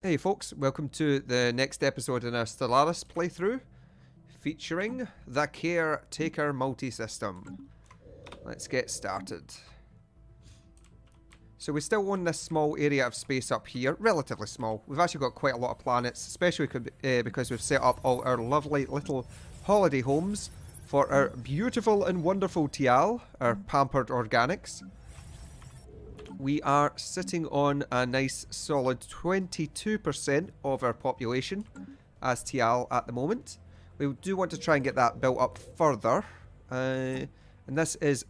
Hey folks, welcome to the next episode in our Stellaris playthrough, featuring the Caretaker MultiSystem. Let's get started. So we still own this small area of space up here, relatively small. We've actually got quite a lot of planets, especially because we've set up all our lovely little holiday homes for our beautiful and wonderful Tial, our pampered organics. We are sitting on a nice solid 22% of our population as Tial at the moment. We do want to try and get that built up further. And this is,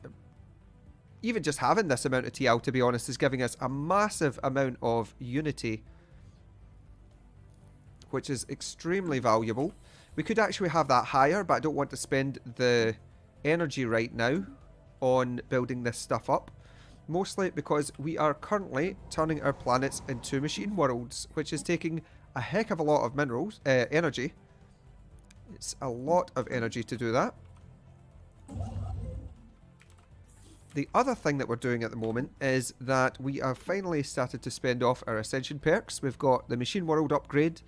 even just having this amount of Tial, to be honest, is giving us a massive amount of unity, which is extremely valuable. We could actually have that higher, but I don't want to spend the energy right now on building this stuff up. Mostly because we are currently turning our planets into machine worlds, which is taking a heck of a lot of energy. It's a lot of energy to do that. The other thing that we're doing at the moment is that we have finally started to spend off our Ascension perks. We've got the machine world upgrade.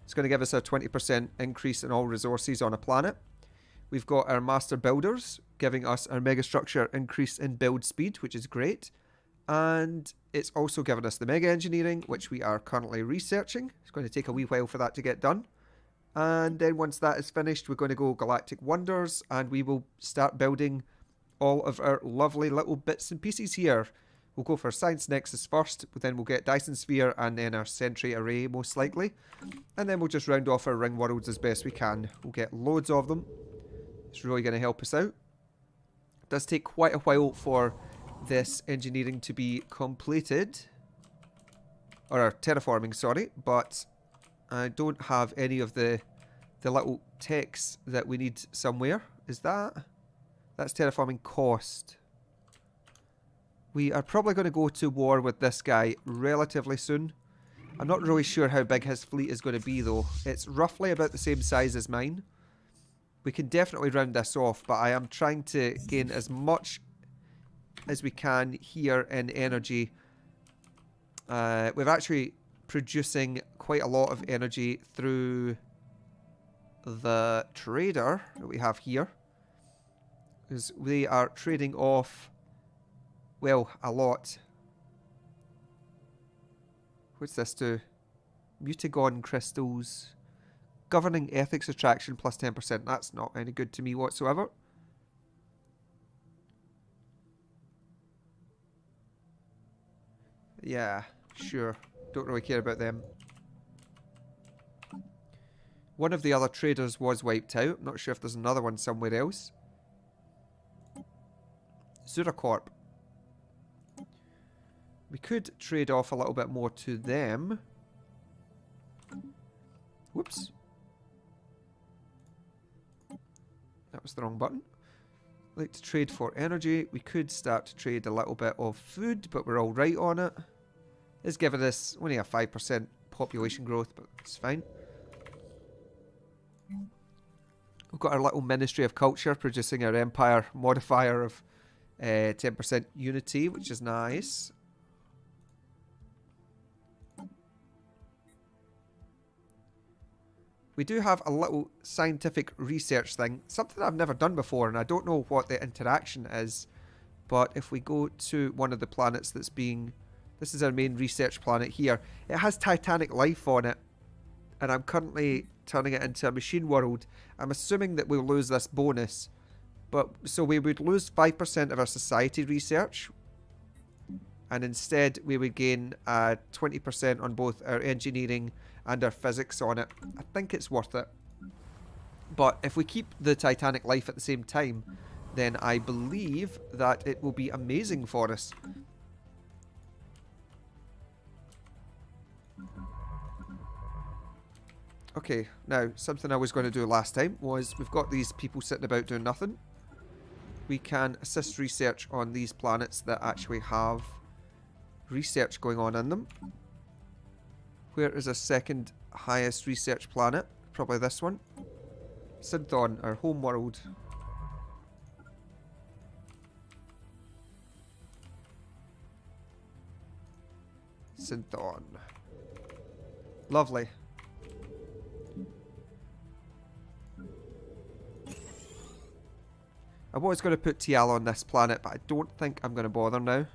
It's going to give us a 20% increase in all resources on a planet. We've got our Master Builders, giving us our Megastructure increase in build speed, which is great. And it's also given us the Mega Engineering, which we are currently researching. It's going to take a wee while for that to get done. And then once that is finished, we're going to go Galactic Wonders, and we will start building all of our lovely little bits and pieces here. We'll go for Science Nexus first, but then we'll get Dyson Sphere and then our Sentry Array most likely. And then we'll just round off our ring worlds as best we can. We'll get loads of them. It's really going to help us out. It does take quite a while for this engineering to be completed. Or terraforming, sorry. But I don't have any of the little techs that we need somewhere. Is that? That's terraforming cost. We are probably going to go to war with this guy relatively soon. I'm not really sure how big his fleet is going to be though. It's roughly about the same size as mine. We can definitely round this off, but I am trying to gain as much as we can here in energy. We're actually producing quite a lot of energy through the trader that we have here. Because we are trading off, well, a lot. What's this do? Mutagon crystals. Governing ethics attraction plus 10%. That's not any good to me whatsoever. Yeah, sure. Don't really care about them. One of the other traders was wiped out. Not sure if there's another one somewhere else. Zuracorp. We could trade off a little bit more to them. Whoops. That was the wrong button. I'd like to trade for energy. We could start to trade a little bit of food, but we're alright on it. It's given us only a 5% population growth, but it's fine. We've got our little Ministry of Culture producing our Empire modifier of 10% unity, which is nice. We do have a little scientific research thing, something I've never done before, and I don't know what the interaction is. But if we go to one of the planets that's being... This is our main research planet here. It has Titanic life on it, and I'm currently turning it into a machine world. I'm assuming that we'll lose this bonus. But so we would lose 5% of our society research, and instead we would gain 20% on both our engineering and our physics on it. I think it's worth it. But if we keep the Titanic life at the same time, then I believe that it will be amazing for us. Okay, now something I was going to do last time was we've got these people sitting about doing nothing. We can assist research on these planets that actually have research going on in them. Where is a second highest research planet? Probably this one. Synthon, our home world. Synthon. Lovely. I was going to put Tiala on this planet, but I don't think I'm going to bother now.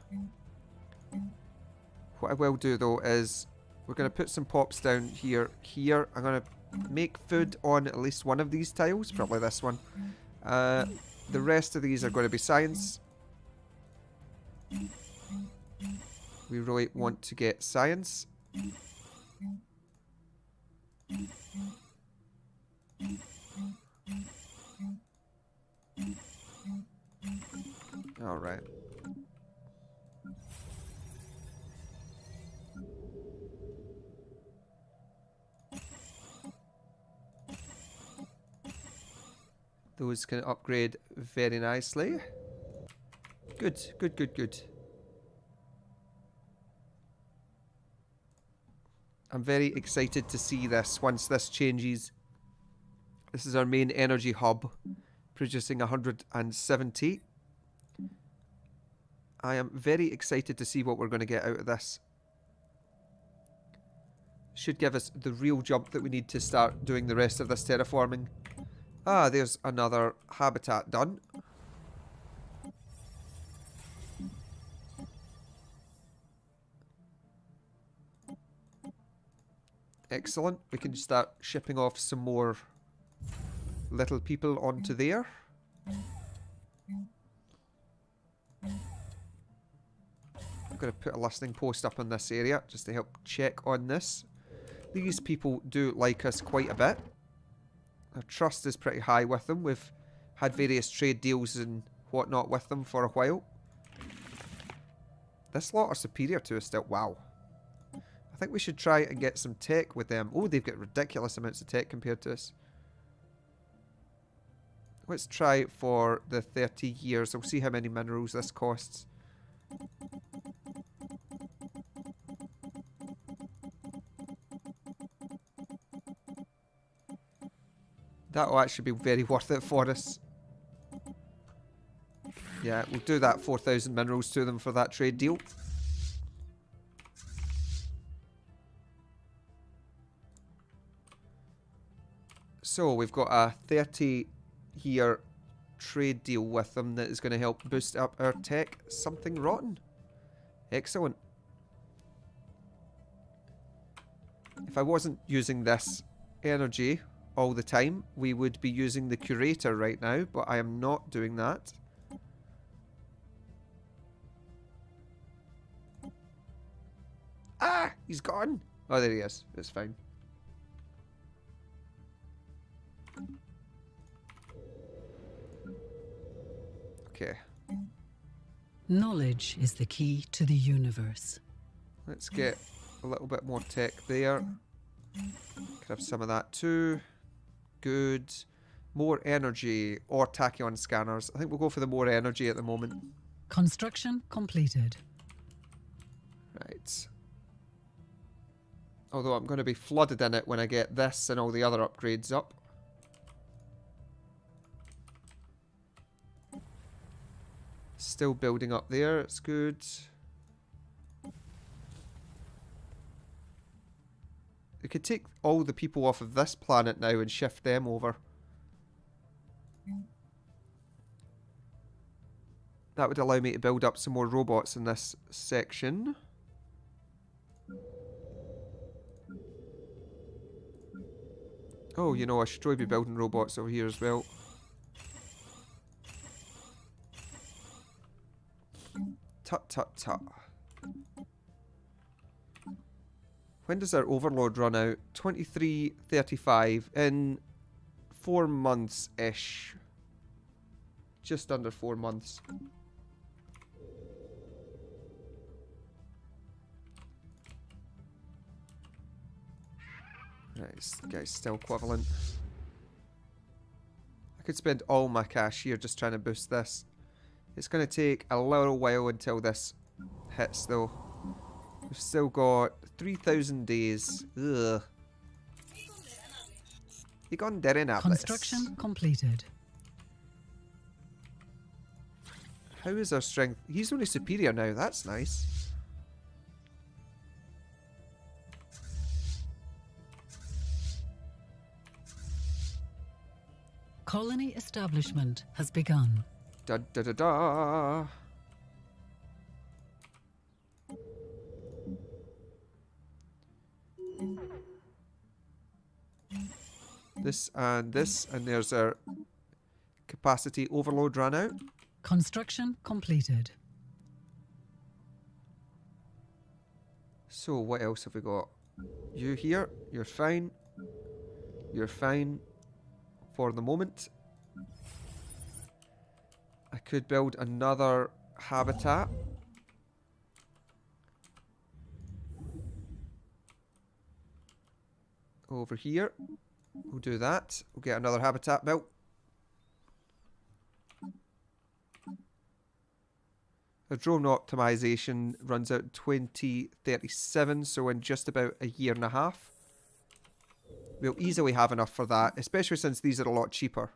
What I will do though is we're going to put some pops down here. I'm going to make food on at least one of these tiles, probably this one. The rest of these are going to be science. We really want to get science. All right. Those can upgrade very nicely. Good, good, good, good. I'm very excited to see this once this changes. This is our main energy hub, producing 170. I am very excited to see what we're going to get out of this. Should give us the real jump that we need to start doing the rest of this terraforming. Ah, there's another habitat done. Excellent. We can start shipping off some more little people onto there. I'm going to put a listening post up in this area just to help check on this. These people do like us quite a bit. Our trust is pretty high with them. We've had various trade deals and whatnot with them for a while. This lot are superior to us still. Wow. I think we should try and get some tech with them. Oh, they've got ridiculous amounts of tech compared to us. Let's try for the 30 years. We'll see how many minerals this costs. That'll actually be very worth it for us. Yeah, we'll do that 4,000 minerals to them for that trade deal. So we've got a 30-year trade deal with them that is going to help boost up our tech. Something rotten. Excellent. If I wasn't using this energy all the time, we would be using the Curator right now, but I am not doing that. Ah! He's gone! Oh, there he is. It's fine. Okay. Knowledge is the key to the universe. Let's get a little bit more tech there. Could have some of that too. Good. More energy or tachyon scanners. I think we'll go for the more energy at the moment. Construction completed. Right. Although I'm going to be flooded in it when I get this and all the other upgrades up. Still building up there. It's good. We could take all the people off of this planet now and shift them over. That would allow me to build up some more robots in this section. Oh, you know, I should probably be building robots over here as well. Tut tut tut. When does our overload run out? 23:35 in 4 months-ish. Just under 4 months. Nice, guy's still equivalent. I could spend all my cash here just trying to boost this. It's going to take a little while until this hits though. We've still got 3,000 days. Ugh. Construction completed. How is our strength? He's only superior now. That's nice. Colony establishment has begun. Da da da da. This, and there's our capacity overload ran out. Construction completed. So what else have we got? You here, you're fine. You're fine for the moment. I could build another habitat. Over here. We'll do that. We'll get another habitat built. The drone optimization runs out in 2037, so in just about a year and a half. We'll easily have enough for that, especially since these are a lot cheaper.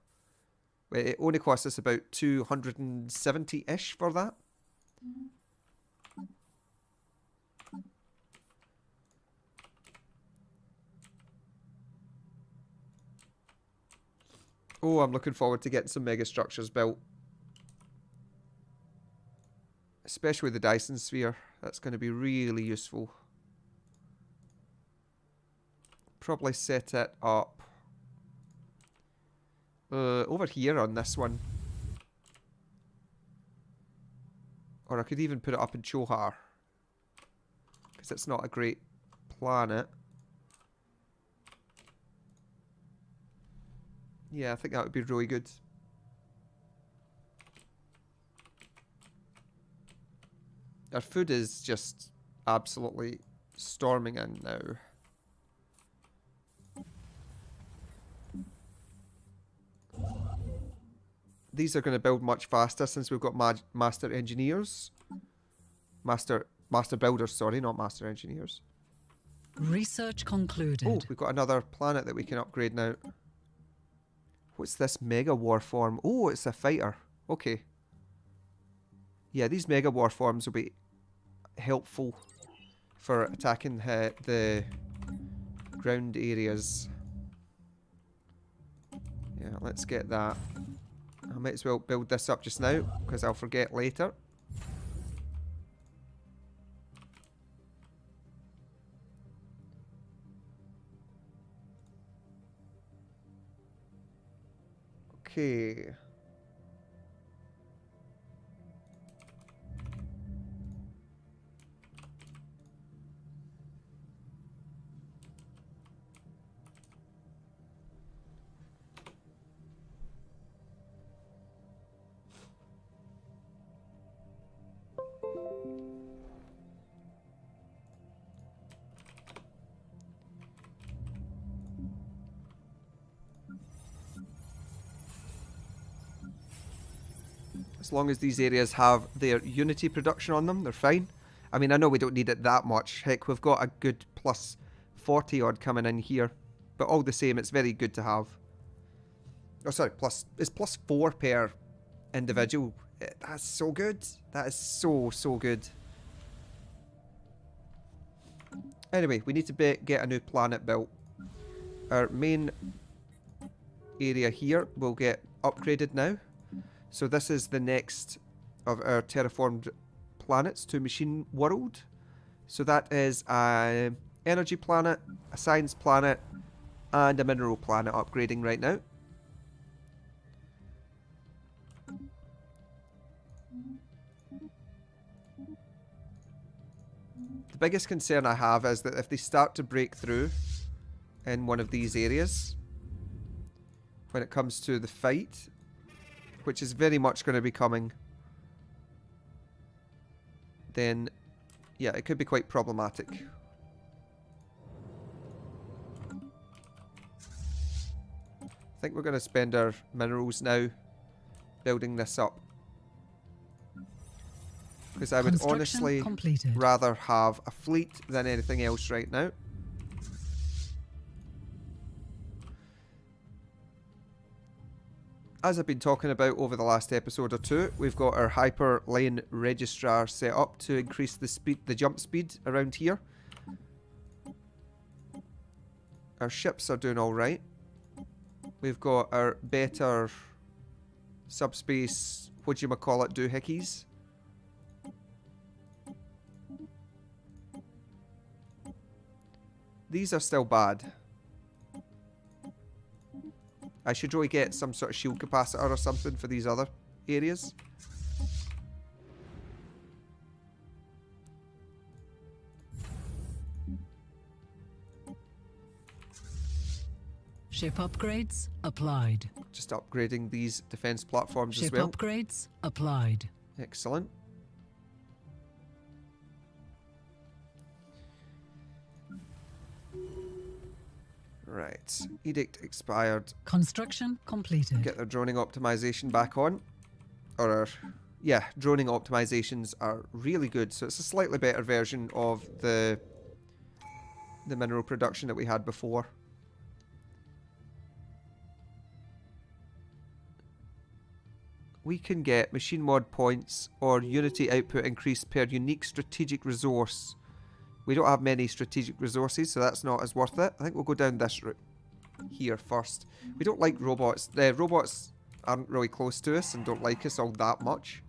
It only costs us about 270-ish for that. Oh, I'm looking forward to getting some mega structures built. Especially the Dyson Sphere. That's going to be really useful. Probably set it up over here on this one. Or I could even put it up in Chohar. Because it's not a great planet. Yeah, I think that would be really good. Our food is just absolutely storming in now. These are going to build much faster since we've got master engineers. Master builders, sorry, not master engineers. Research concluded. Oh, we've got another planet that we can upgrade now. What's this mega war form? Oh, it's a fighter. Okay. Yeah, these mega war forms will be helpful for attacking the ground areas. Yeah, let's get that. I might as well build this up just now because I'll forget later. Okay. As long as these areas have their Unity production on them, they're fine. I mean, I know we don't need it that much. Heck, we've got a good plus 40 odd coming in here. But all the same, it's very good to have. Oh, sorry, it's plus 4 per individual. That's so good. That is so, so good. Anyway, we need to get a new planet built. Our main area here will get upgraded now. So this is the next of our terraformed planets to Machine World. So that is an energy planet, a science planet, and a mineral planet upgrading right now. The biggest concern I have is that if they start to break through in one of these areas, when it comes to the fight, which is very much going to be coming, then yeah, it could be quite problematic. I think we're going to spend our minerals now building this up. Because I would honestly rather have a fleet than anything else right now. As I've been talking about over the last episode or two, we've got our hyper lane registrar set up to increase the jump speed around here. Our ships are doing alright. We've got our better subspace, whatchamacallit, doohickeys. These are still bad. I should really get some sort of shield capacitor or something for these other areas. Ship upgrades applied. Just upgrading these defense platforms Ship as well. upgrades applied. Excellent. Right. Edict expired. Construction completed. Get their droning optimization back on. Or, yeah, droning optimizations are really good. So it's a slightly better version of the mineral production that we had before. We can get machine mod points or unity output increased per unique strategic resource. We don't have many strategic resources, so that's not as worth it. I think we'll go down this route here first. We don't like robots. The robots aren't really close to us and don't like us all that much.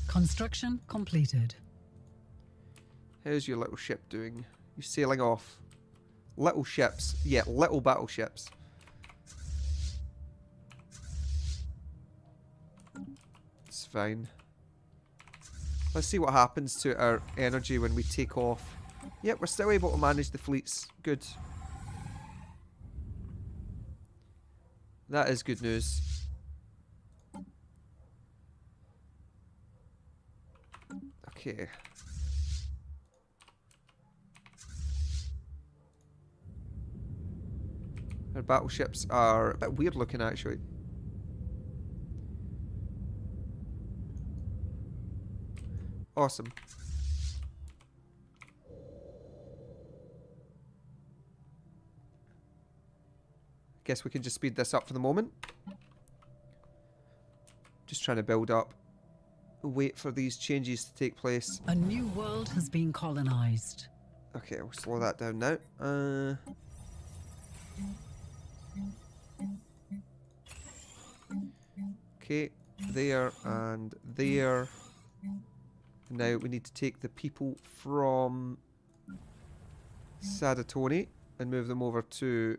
Construction completed. How's your little ship doing? You sailing off? Little ships. Yeah, little battleships. It's fine. Let's see what happens to our energy when we take off. Yep, we're still able to manage the fleets. Good. That is good news. Okay. Our battleships are a bit weird looking, actually. Awesome. Guess we can just speed this up for the moment. Just trying to build up. Wait for these changes to take place. A new world has been colonized. Okay, we'll slow that down now. Okay, there and there. Now we need to take the people from Sadatoni and move them over to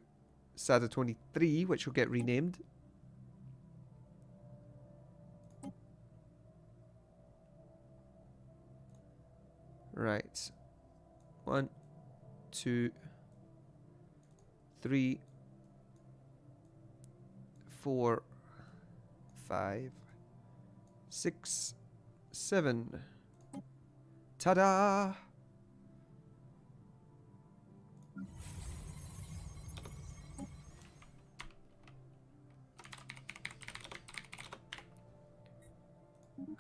Sadatoni 3, which will get renamed. Right. 1, 2, 3, 4, 5, 6, 7. Ta-da!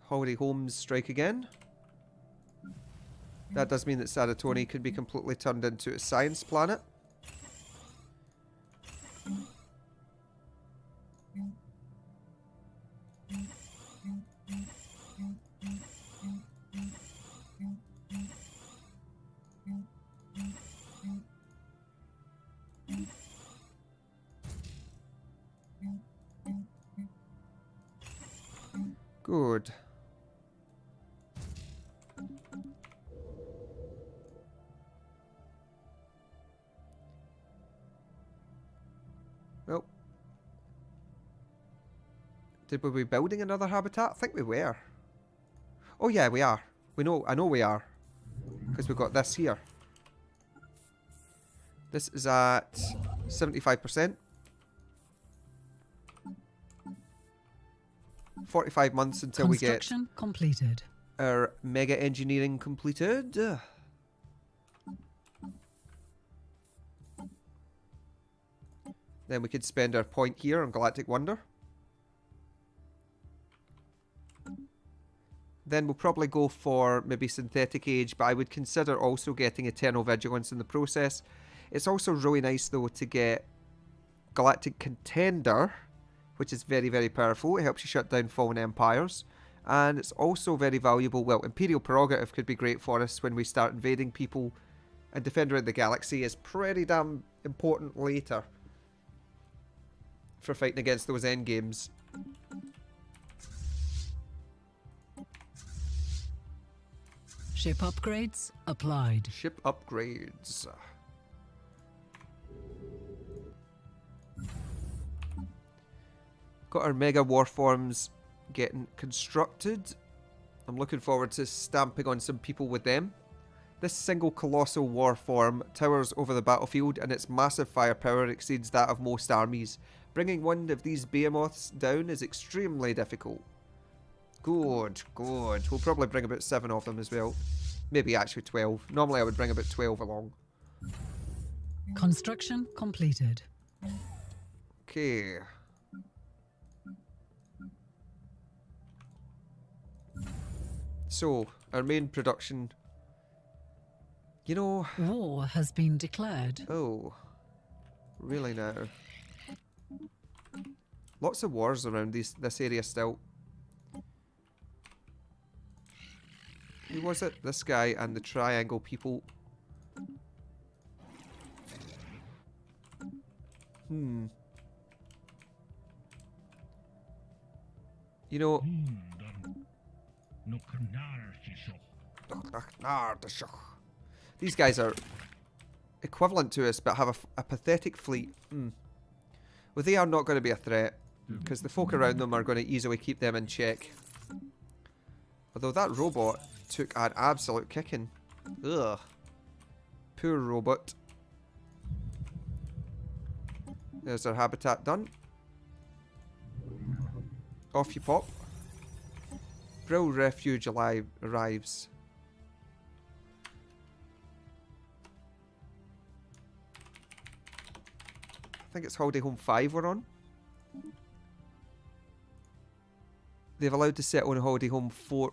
Holiday homes strike again. That does mean that Sadatoni could be completely turned into a science planet. Good. Well, did we be building another habitat? I think we were. Oh yeah, we are. We know. I know we are, because we've got this here. This is at 75%. 45 months until we get Construction completed. our mega engineering completed. Then we could spend our point here on Galactic Wonder. Then we'll probably go for maybe Synthetic Age, but I would consider also getting Eternal Vigilance in the process. It's also really nice though to get Galactic Contender which is very, very powerful. It helps you shut down fallen empires. And it's also very valuable. Well, Imperial Prerogative could be great for us when we start invading people. And Defender of the Galaxy is pretty damn important later for fighting against those endgames. Ship upgrades applied. Ship upgrades. Got our Mega Warforms getting constructed. I'm looking forward to stamping on some people with them. This single colossal warform towers over the battlefield and its massive firepower exceeds that of most armies. Bringing one of these behemoths down is extremely difficult. Good, good. We'll probably bring about 7 of them as well. Maybe actually 12. Normally I would bring about 12 along. Construction completed. Okay. So, our main production... You know... War has been declared. Oh. Really now? Lots of wars around this area still. Who was it? This guy and the Triangle people. You know... These guys are equivalent to us, but have a pathetic fleet. Well, they are not going to be a threat, because the folk around them are going to easily keep them in check. Although that robot took an absolute kicking. Ugh. Poor robot. There's our habitat done. Off you pop. Brill Refuge arrives. I think it's Holiday Home 5 we're on. They've allowed to settle on Holiday Home 4.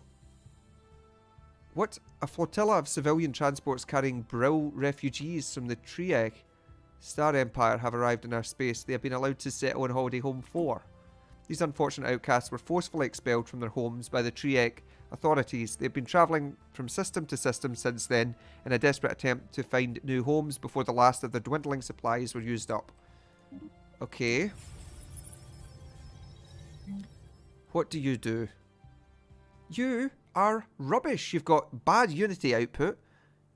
What? A flotilla of civilian transports carrying Brill refugees from the Trieg Star Empire have arrived in our space. They have been allowed to settle on Holiday Home 4. These unfortunate outcasts were forcefully expelled from their homes by the Trieg authorities. They've been travelling from system to system since then in a desperate attempt to find new homes before the last of their dwindling supplies were used up. Okay. What do? You are rubbish. You've got bad Unity output.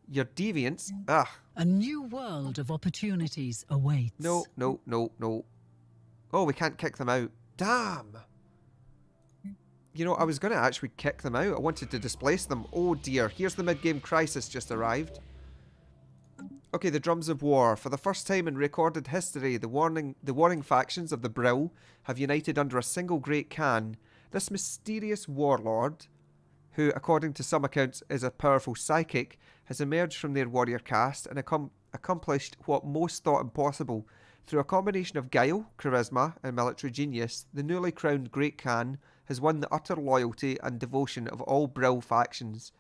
You're deviants. Ugh. A new world of opportunities awaits. No. Oh, we can't kick them out. Damn. You know, I was going to actually kick them out. I wanted to displace them. Oh dear. Here's the mid-game crisis just arrived. Okay, the drums of war. For the first time in recorded history, the warring factions of the Brill have united under a single great Khan. This mysterious warlord, who according to some accounts is a powerful psychic, has emerged from their warrior caste and accomplished what most thought impossible. Through a combination of guile, charisma and military genius, the newly crowned Great Khan has won the utter loyalty and devotion of all Brill factions.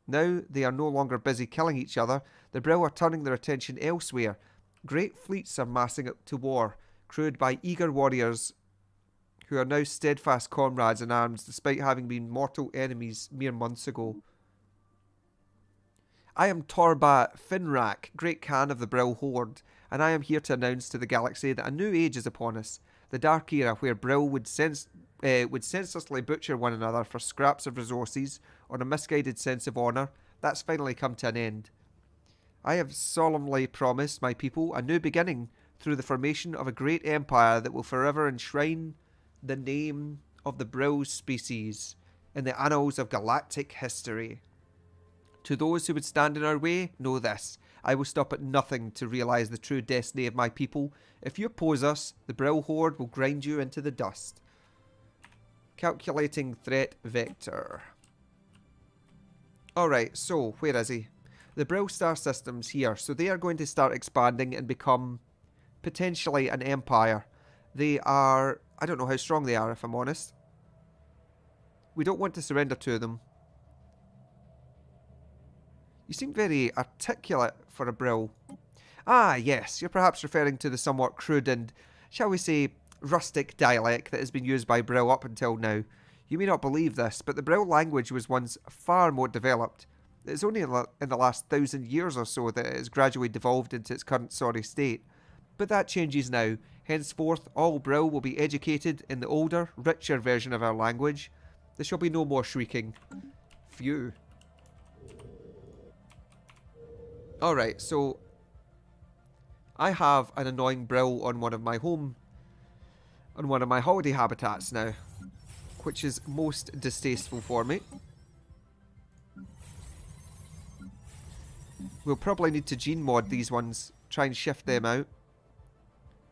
Now they are no longer busy killing each other, the Brill are turning their attention elsewhere. Great fleets are massing up to war, crewed by eager warriors who are now steadfast comrades in arms despite having been mortal enemies mere months ago. I am Torba Finrak, Great Khan of the Brill Horde, and I am here to announce to the galaxy that a new age is upon us. The dark era where Brill would senselessly butcher one another for scraps of resources or a misguided sense of honour, that's finally come to an end. I have solemnly promised my people a new beginning through the formation of a great empire that will forever enshrine the name of the Brill species in the annals of galactic history. To those who would stand in our way, know this. I will stop at nothing to realise the true destiny of my people. If you oppose us, the Brill Horde will grind you into the dust. Calculating threat vector. Alright, so where is he? The Brill star system's here, so they are going to start expanding and become potentially an empire. They are... I don't know how strong they are, if I'm honest. We don't want to surrender to them. You seem very articulate for a Brill. Ah, yes, you're perhaps referring to the somewhat crude and, shall we say, rustic dialect that has been used by Brill up until now. You may not believe this, but the Brill language was once far more developed. It's only in the last 1,000 years or so that it has gradually devolved into its current sorry state. But that changes now. Henceforth, all Brill will be educated in the older, richer version of our language. There shall be no more shrieking. Phew. Alright, so I have an annoying Brill on one of my holiday habitats now, which is most distasteful for me. We'll probably need to gene mod these ones, try and shift them out.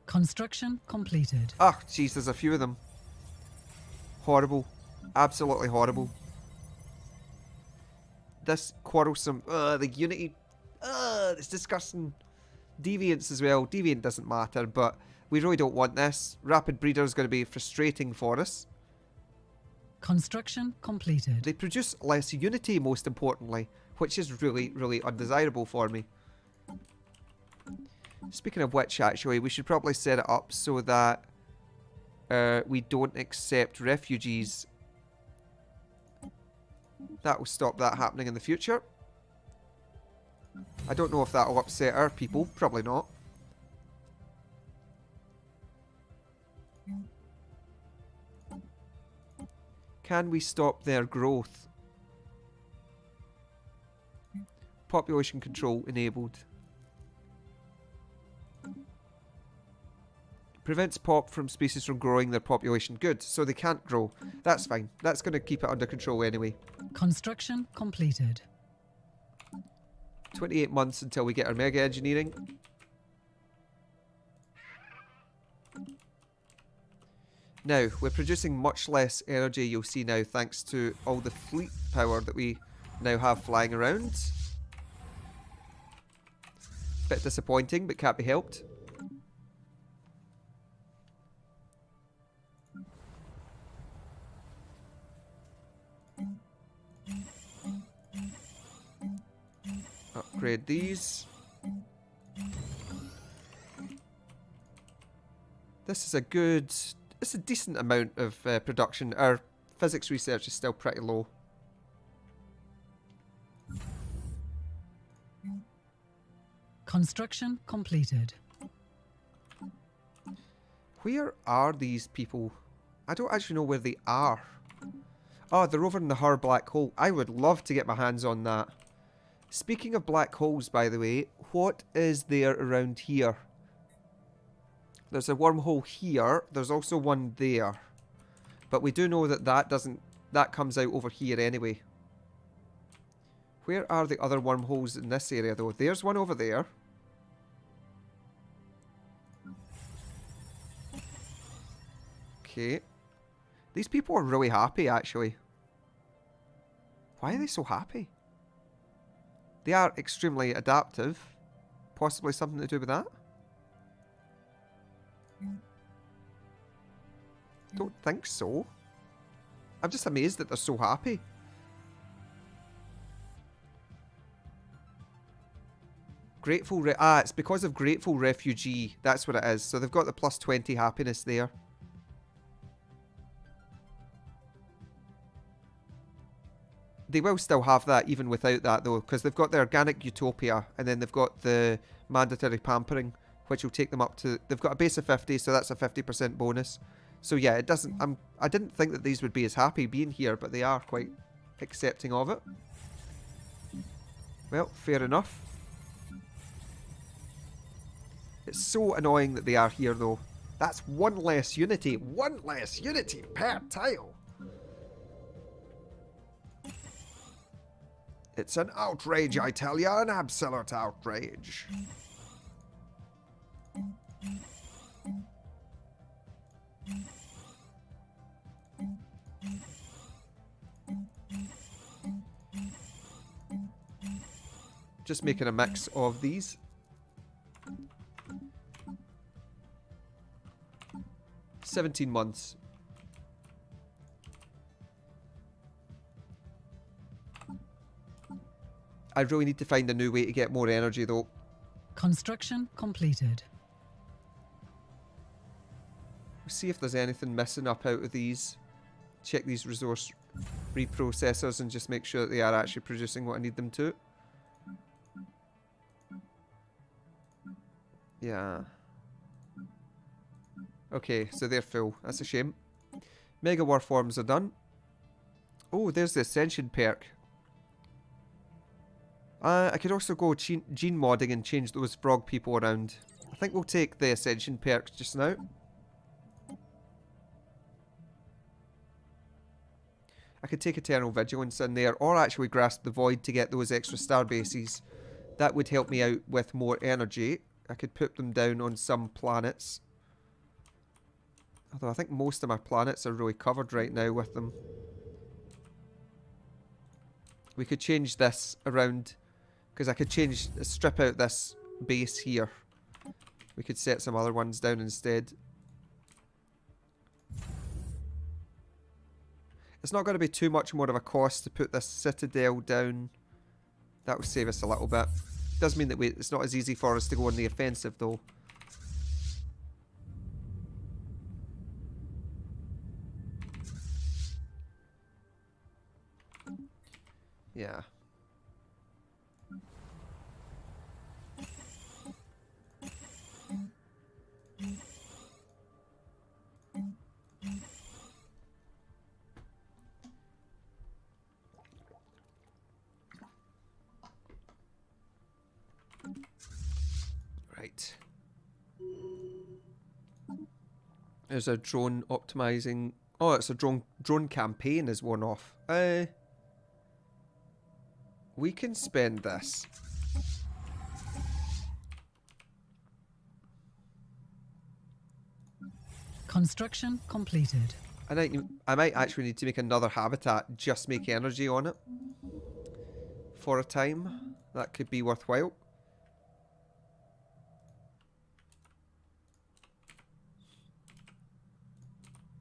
Construction completed. Ah, jeez, there's a few of them. Horrible. Absolutely horrible. This quarrelsome... the Unity... it's disgusting. Deviants as well. Deviant doesn't matter, but we really don't want this. Rapid Breeder is going to be frustrating for us. Construction completed. They produce less Unity, most importantly, which is really, really undesirable for me. Speaking of which, actually, we should probably set it up so that we don't accept refugees. That will stop that happening in the future. I don't know if that will upset our people. Probably not. Can we stop their growth? Population control enabled. Prevents pop from species from growing their population. Good, so they can't grow. That's fine. That's going to keep it under control anyway. Construction completed. 28 months until we get our mega engineering. Now, we're producing much less energy, you'll see now, thanks to all the fleet power that we now have flying around. Bit disappointing, but can't be helped. Upgrade these. This is a good... It's a decent amount of production. Our physics research is still pretty low. Construction completed. Where are these people? I don't actually know where they are. Oh, they're over in the Hur black hole. I would love to get my hands on that. Speaking of black holes, by the way, what is there around here? There's a wormhole here. There's also one there. But we do know that that comes out over here anyway. Where are the other wormholes in this area, though? There's one over there. Okay. These people are really happy, actually. Why are they so happy? They are extremely adaptive. Possibly something to do with that? Don't think so. I'm just amazed that they're so happy. Grateful it's because of Grateful Refugee. That's what it is. So they've got the plus 20 happiness there. They will still have that even without that though, because they've got the Organic Utopia and then they've got the Mandatory Pampering, which will take them up to... They've got a base of 50, so that's a 50% bonus. So yeah, it doesn't... I didn't think that these would be as happy being here, but they are quite accepting of it. Well, fair enough. It's so annoying that they are here though. That's one less unity. One less unity per tile. It's an outrage, I tell you, an absolute outrage. Just making a mix of these. $17 months. I really need to find a new way to get more energy though. Construction completed. see if there's anything missing up out of these. Check these resource reprocessors and just make sure that they are actually producing what I need them to. Yeah. Okay, so they're full. That's a shame. Mega War forms are done. Oh, there's the Ascension perk. I could also go gene modding and change those frog people around. I think we'll take the Ascension perk just now. I could take Eternal Vigilance in there, or actually Grasp the Void to get those extra star bases. That would help me out with more energy. I could put them down on some planets. Although I think most of my planets are really covered right now with them. We could change this around, because I could strip out this base here. We could set some other ones down instead. It's not going to be too much more of a cost to put this citadel down. That will save us a little bit. Does mean that it's not as easy for us to go on the offensive though. Yeah. Right. There's a drone optimizing. Oh, it's a drone campaign is one off. We can spend this. Construction completed. I might actually need to make another habitat, just make energy on it for a time. That could be worthwhile.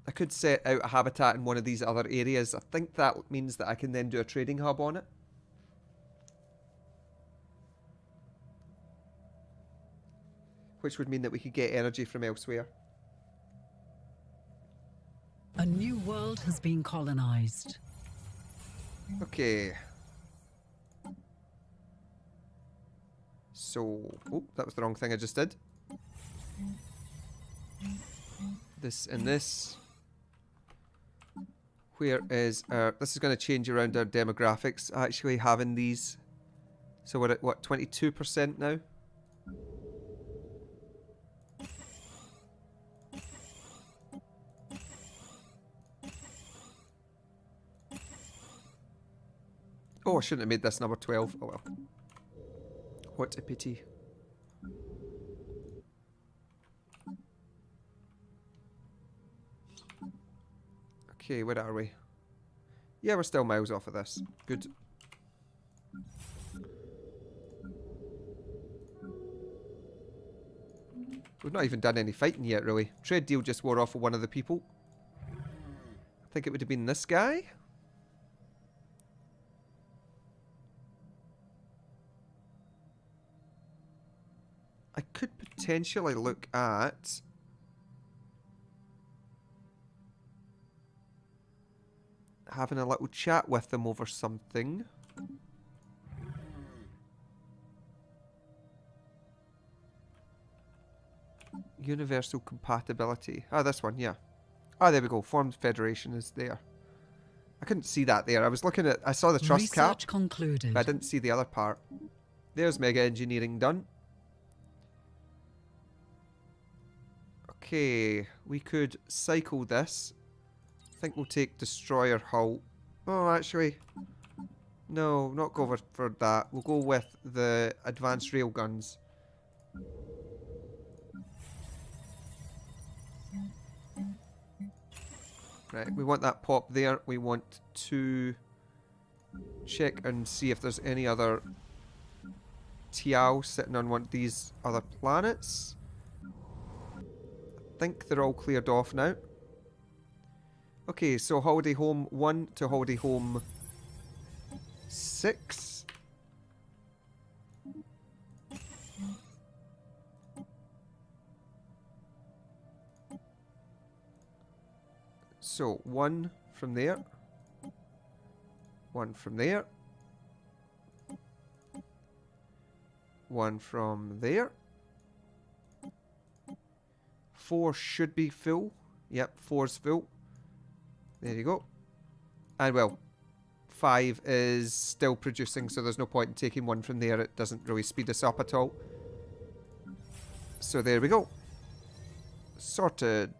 I could set out a habitat in one of these other areas. I think that means that I can then do a trading hub on it. Which would mean that we could get energy from elsewhere. A new world has been colonized. Okay. So, oh, that was the wrong thing I just did. This and this. Where is our... This is going to change around our demographics, actually having these. So we're at, what, 22% now? Oh, I shouldn't have made this number 12. Oh well. What a pity. Okay, where are we? Yeah, we're still miles off of this. Good. We've not even done any fighting yet, really. Trade deal just wore off with one of the people. I think it would have been this guy. I could potentially look at... having a little chat with them over something. Universal compatibility. Ah, this one, yeah. Ah, there we go. Formed Federation is there. I couldn't see that there. I was looking at... I saw the trust cap. Research concluded. But I didn't see the other part. There's mega engineering done. Okay, we could cycle this. I think we'll take destroyer hull. Oh, actually, no, not go for that. We'll go with the advanced railguns. Right, we want that pop there. We want to check and see if there's any other Tiao sitting on one of these other planets. I think they're all cleared off now. Okay, so Holiday Home 1 to Holiday Home 6. So, one from there. One from there. One from there. 4 should be full. Yep, 4's full. There you go. And well, 5 is still producing, so there's no point in taking one from there. It doesn't really speed us up at all. So there we go. Sorted.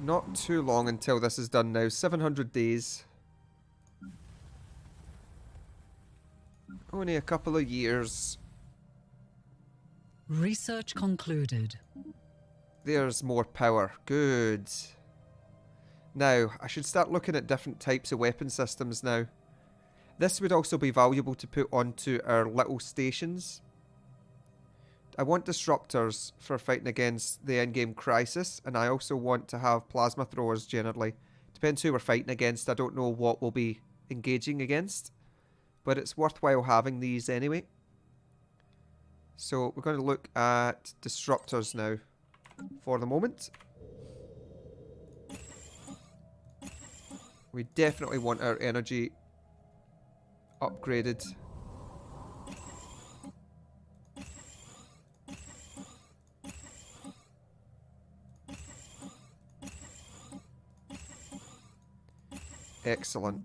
Not too long until this is done now. 700 days. Only a couple of years. Research concluded. There's more power. Good. Now, I should start looking at different types of weapon systems now. This would also be valuable to put onto our little stations. I want disruptors for fighting against the endgame crisis, and I also want to have plasma throwers generally. Depends who we're fighting against. I don't know what we'll be engaging against, but it's worthwhile having these anyway. So we're going to look at disruptors now for the moment. We definitely want our energy upgraded. Excellent.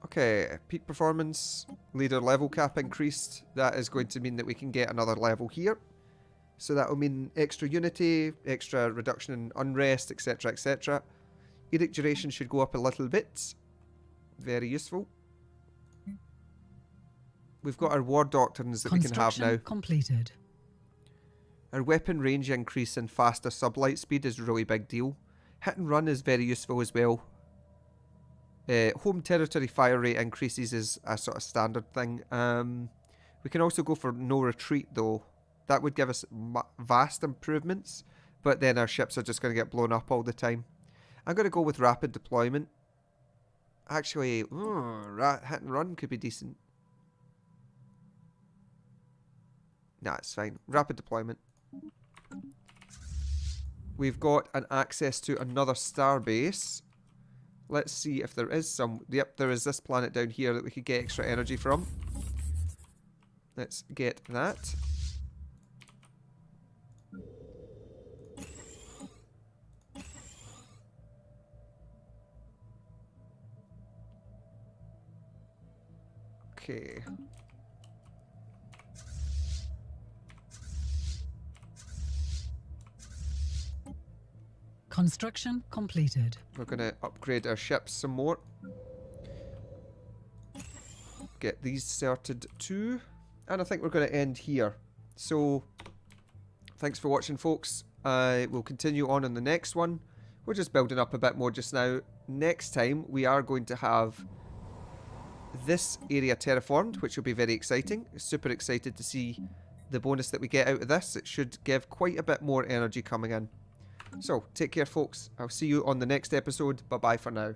Okay, peak performance, leader level cap increased. That is going to mean that we can get another level here. So that will mean extra unity, extra reduction in unrest, etc, etc. Edict duration should go up a little bit. Very useful. We've got our war doctrines that we can have now. Completed. Our weapon range increase and faster sublight speed is a really big deal. Hit and run is very useful as well. Home territory fire rate increases is a sort of standard thing. We can also go for no retreat though. That would give us vast improvements, but then our ships are just going to get blown up all the time. I'm going to go with rapid deployment. Actually, hit and run could be decent. Nah, it's fine. Rapid deployment. We've got an access to another starbase. Let's see if there is some... Yep, there is this planet down here that we could get extra energy from. Let's get that. Okay. Construction completed. We're going to upgrade our ships some more. Get these started too. And I think we're going to end here. So, thanks for watching, folks. I will continue on in the next one. We're just building up a bit more just now. Next time, we are going to have this area terraformed, which will be very exciting. Super excited to see the bonus that we get out of this. It should give quite a bit more energy coming in. So, take care, folks. I'll see you on the next episode. Bye-bye for now.